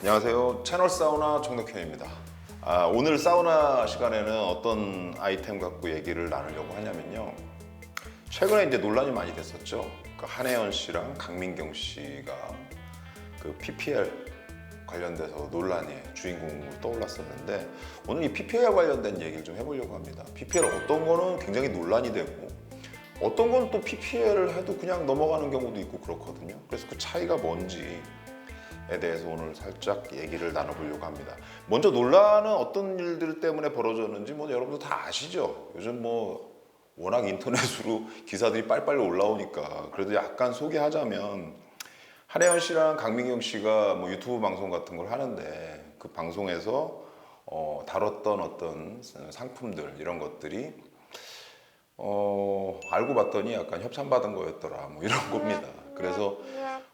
안녕하세요. 채널 사우나 정덕현입니다. 오늘 사우나 시간에는 어떤 아이템 갖고 얘기를 나누려고 하냐면요. 최근에 이제 논란이 많이 됐었죠. 그 한혜연 씨랑 강민경 씨가 그 PPL 관련돼서 논란의 주인공으로 떠올랐었는데 오늘 이 PPL 관련된 얘기를 좀 해보려고 합니다. PPL 어떤 거는 굉장히 논란이 되고 어떤 건 또 PPL을 해도 그냥 넘어가는 경우도 있고 그렇거든요. 그래서 그 차이가 뭔지에 대해서 오늘 살짝 얘기를 나눠보려고 합니다. 먼저 논란은 어떤 일들 때문에 벌어졌는지 뭐 여러분도 다 아시죠? 요즘 뭐 워낙 인터넷으로 기사들이 빨리빨리 올라오니까 그래도 약간 소개하자면 한혜연 씨랑 강민경 씨가 뭐 유튜브 방송 같은 걸 하는데 그 방송에서 다뤘던 어떤 상품들 이런 것들이 알고 봤더니 약간 협찬받은 거였더라 뭐 이런 겁니다. 그래서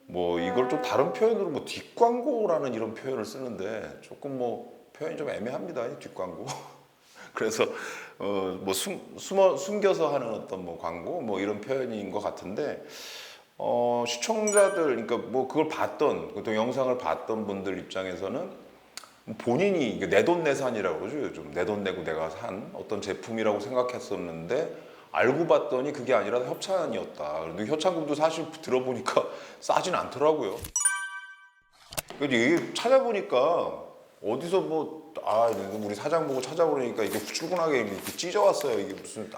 뭐 이걸 좀 다른 표현으로 뭐 뒷광고라는 이런 표현을 쓰는데 조금 뭐 표현이 좀 애매합니다. 뒷광고. 그래서 뭐 숨겨서 하는 어떤 뭐 광고 뭐 이런 표현인 것 같은데 시청자들 그러니까 뭐 그걸 봤던 그 영상을 봤던 분들 입장에서는 본인이 내돈내산이라고 그러죠. 요즘 내 돈 내고 내가 산 어떤 제품이라고 생각했었는데 알고 봤더니 그게 아니라 협찬이었다. 근데 협찬금도 사실 들어보니까 싸진 않더라고요. 그래서 이게 찾아보니까 어디서 뭐 우리 사장 보고 찾아보니까 이게 후줄근하게 이렇게 찢어왔어요. 이게 무슨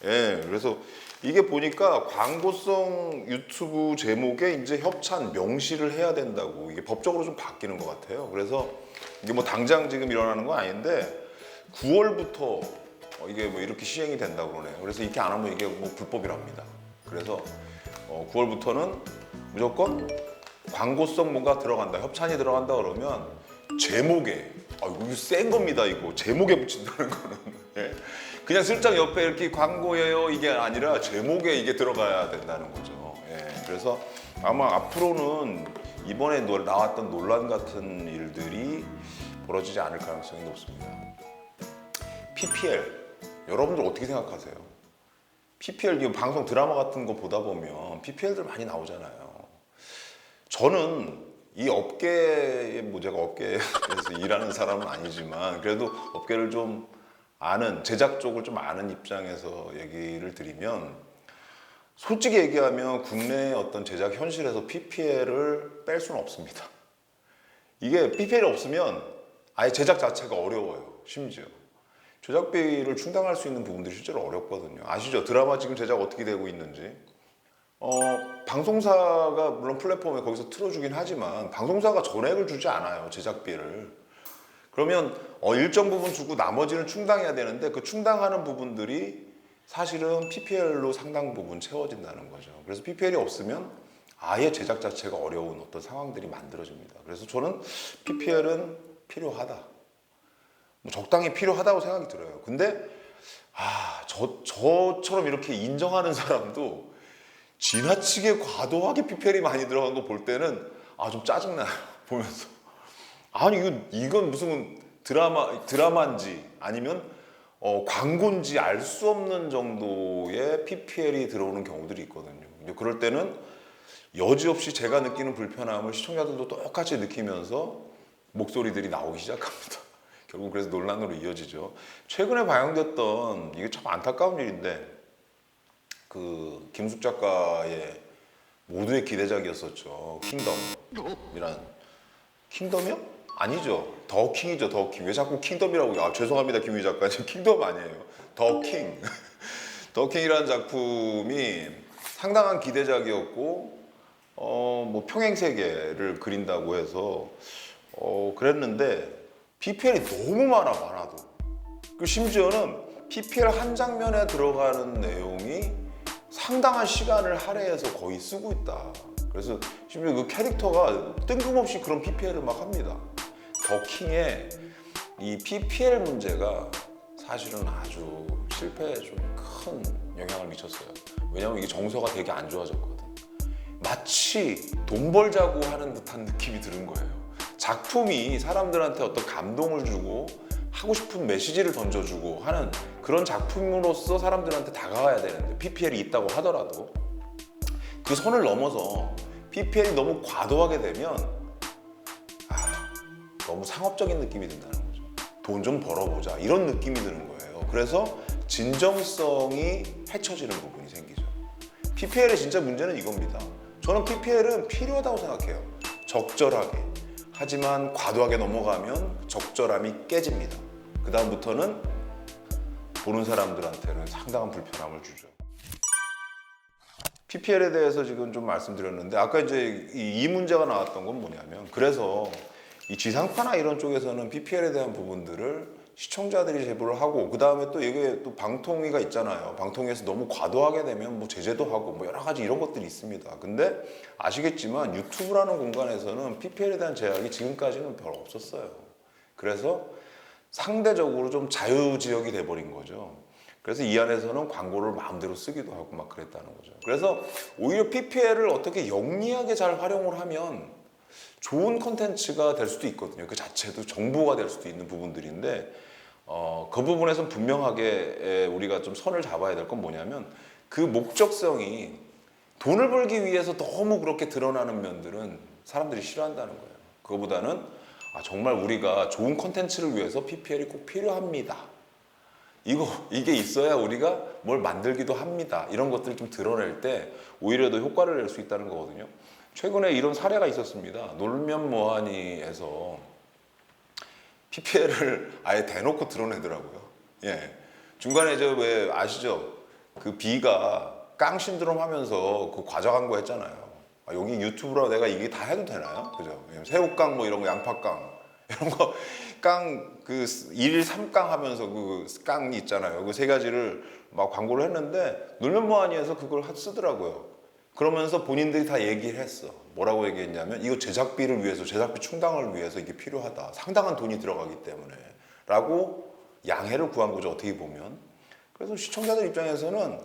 예, 그래서 이게 보니까 광고성 유튜브 제목에 이제 협찬 명시를 해야 된다고 이게 법적으로 좀 바뀌는 것 같아요. 그래서 이게 뭐 당장 지금 일어나는 건 아닌데 9월부터 이게 뭐 이렇게 시행이 된다고 그러네요. 그래서 이렇게 안 하면 이게 뭐 불법이랍니다. 그래서 9월부터는 무조건 광고성 뭔가 들어간다, 협찬이 들어간다 그러면 제목에 이거 센 겁니다. 이거 제목에 붙인다는 거는 예? 그냥 슬쩍 옆에 이렇게 광고예요 이게 아니라 제목에 이게 들어가야 된다는 거죠. 예, 그래서 아마 앞으로는 이번에 나왔던 논란 같은 일들이 벌어지지 않을 가능성이 높습니다. PPL 여러분들 어떻게 생각하세요? PPL 이 방송 드라마 같은 거 보다 보면 PPL들 많이 나오잖아요. 저는 이 업계에 뭐 제가 업계에서 일하는 사람은 아니지만 그래도 업계를 좀 아는 제작 쪽을 좀 아는 입장에서 얘기를 드리면 솔직히 얘기하면 국내의 어떤 제작 현실에서 PPL을 뺄 수는 없습니다. 이게 PPL이 없으면 아예 제작 자체가 어려워요. 심지어 제작비를 충당할 수 있는 부분들이 실제로 어렵거든요. 아시죠? 드라마 지금 제작 어떻게 되고 있는지. 방송사가 물론 플랫폼에 거기서 틀어주긴 하지만 방송사가 전액을 주지 않아요. 제작비를. 그러면 일정 부분 주고 나머지는 충당해야 되는데 그 충당하는 부분들이 사실은 PPL로 상당 부분 채워진다는 거죠. 그래서 PPL이 없으면 아예 제작 자체가 어려운 어떤 상황들이 만들어집니다. 그래서 저는 PPL은 필요하다. 뭐 적당히 필요하다고 생각이 들어요. 근데 저처럼 이렇게 인정하는 사람도 지나치게 과도하게 PPL이 많이 들어간 거 볼 때는 좀 짜증나요. 보면서 이건 무슨 드라마인지 아니면 광고인지 알 수 없는 정도의 PPL이 들어오는 경우들이 있거든요. 근데 그럴 때는 여지없이 제가 느끼는 불편함을 시청자들도 똑같이 느끼면서 목소리들이 나오기 시작합니다. 결국 그래서 논란으로 이어지죠. 최근에 방영됐던 이게 참 안타까운 일인데 그 김숙 작가의 모두의 기대작이었었죠. 킹덤이란 킹덤이요? 아니죠. 더 킹이죠. 더 킹. 왜 자꾸 킹덤이라고? 죄송합니다, 김희 작가님. 킹덤 아니에요. 더 킹. 더 킹이라는 작품이 상당한 기대작이었고 뭐 평행 세계를 그린다고 해서 그랬는데 PPL이 너무 많아도 그 심지어는 PPL 한 장면에 들어가는 내용이 상당한 시간을 할애해서 거의 쓰고 있다. 그래서 심지어 그 캐릭터가 뜬금없이 그런 PPL을 막 합니다. 더 킹의 이 PPL 문제가 사실은 아주 실패에 좀 큰 영향을 미쳤어요. 왜냐하면 이게 정서가 되게 안 좋아졌거든. 마치 돈 벌자고 하는 듯한 느낌이 드는 거예요. 작품이 사람들한테 어떤 감동을 주고 하고 싶은 메시지를 던져주고 하는 그런 작품으로서 사람들한테 다가가야 되는데 PPL이 있다고 하더라도 그 선을 넘어서 PPL이 너무 과도하게 되면 너무 상업적인 느낌이 든다는 거죠. 돈 좀 벌어보자 이런 느낌이 드는 거예요. 그래서 진정성이 헤쳐지는 부분이 생기죠. PPL의 진짜 문제는 이겁니다. 저는 PPL은 필요하다고 생각해요. 적절하게. 하지만 과도하게 넘어가면 적절함이 깨집니다. 그 다음부터는 보는 사람들한테는 상당한 불편함을 주죠. PPL에 대해서 지금 좀 말씀드렸는데 아까 이제 이 문제가 나왔던 건 뭐냐면 그래서 이 지상파나 이런 쪽에서는 PPL에 대한 부분들을 시청자들이 제보를 하고 그 다음에 또 이게 또 방통위가 있잖아요. 방통위에서 너무 과도하게 되면 뭐 제재도 하고 뭐 여러 가지 이런 것들이 있습니다. 근데 아시겠지만 유튜브라는 공간에서는 PPL에 대한 제약이 지금까지는 별로 없었어요. 그래서 상대적으로 좀 자유지역이 돼버린 거죠. 그래서 이 안에서는 광고를 마음대로 쓰기도 하고 막 그랬다는 거죠. 그래서 오히려 PPL을 어떻게 영리하게 잘 활용을 하면 좋은 콘텐츠가 될 수도 있거든요. 그 자체도 정보가 될 수도 있는 부분들인데 그 부분에서는 분명하게 우리가 좀 선을 잡아야 될 건 뭐냐면 그 목적성이 돈을 벌기 위해서 너무 그렇게 드러나는 면들은 사람들이 싫어한다는 거예요. 그거보다는 정말 우리가 좋은 콘텐츠를 위해서 PPL이 꼭 필요합니다. 이게 있어야 우리가 뭘 만들기도 합니다. 이런 것들을 좀 드러낼 때 오히려 더 효과를 낼 수 있다는 거거든요. 최근에 이런 사례가 있었습니다. 놀면 뭐하니에서 PPL을 아예 대놓고 드러내더라고요. 예. 중간에 저 왜 아시죠? 그 B가 깡 신드롬 하면서 그 과자 광고 했잖아요. 여기 유튜브로 내가 이게 다 해도 되나요? 그죠? 새우깡 뭐 이런 거 양파깡 이런 거 깡 그 1일 3깡 하면서 그 깡 있잖아요. 그 세 가지를 막 광고를 했는데 놀면 뭐하니에서 그걸 쓰더라고요. 그러면서 본인들이 다 얘기를 했어. 뭐라고 얘기했냐면 이거 제작비를 위해서 제작비 충당을 위해서 이게 필요하다. 상당한 돈이 들어가기 때문에 라고 양해를 구한 거죠. 어떻게 보면. 그래서 시청자들 입장에서는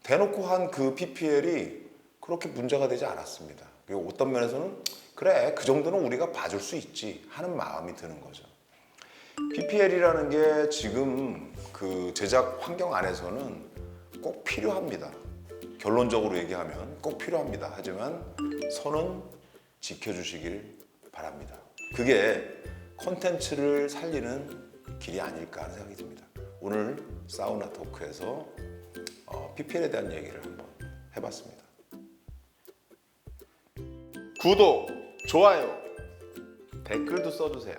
대놓고 한 그 PPL이 그렇게 문제가 되지 않았습니다. 그리고 어떤 면에서는 그래 그 정도는 우리가 봐줄 수 있지 하는 마음이 드는 거죠. PPL이라는 게 지금 그 제작 환경 안에서는 꼭 필요합니다. 결론적으로 얘기하면 꼭 필요합니다. 하지만 선은 지켜주시길 바랍니다. 그게 컨텐츠를 살리는 길이 아닐까 하는 생각이 듭니다. 오늘 사우나 토크에서 PPL에 대한 얘기를 한번 해봤습니다. 구독, 좋아요, 댓글도 써주세요.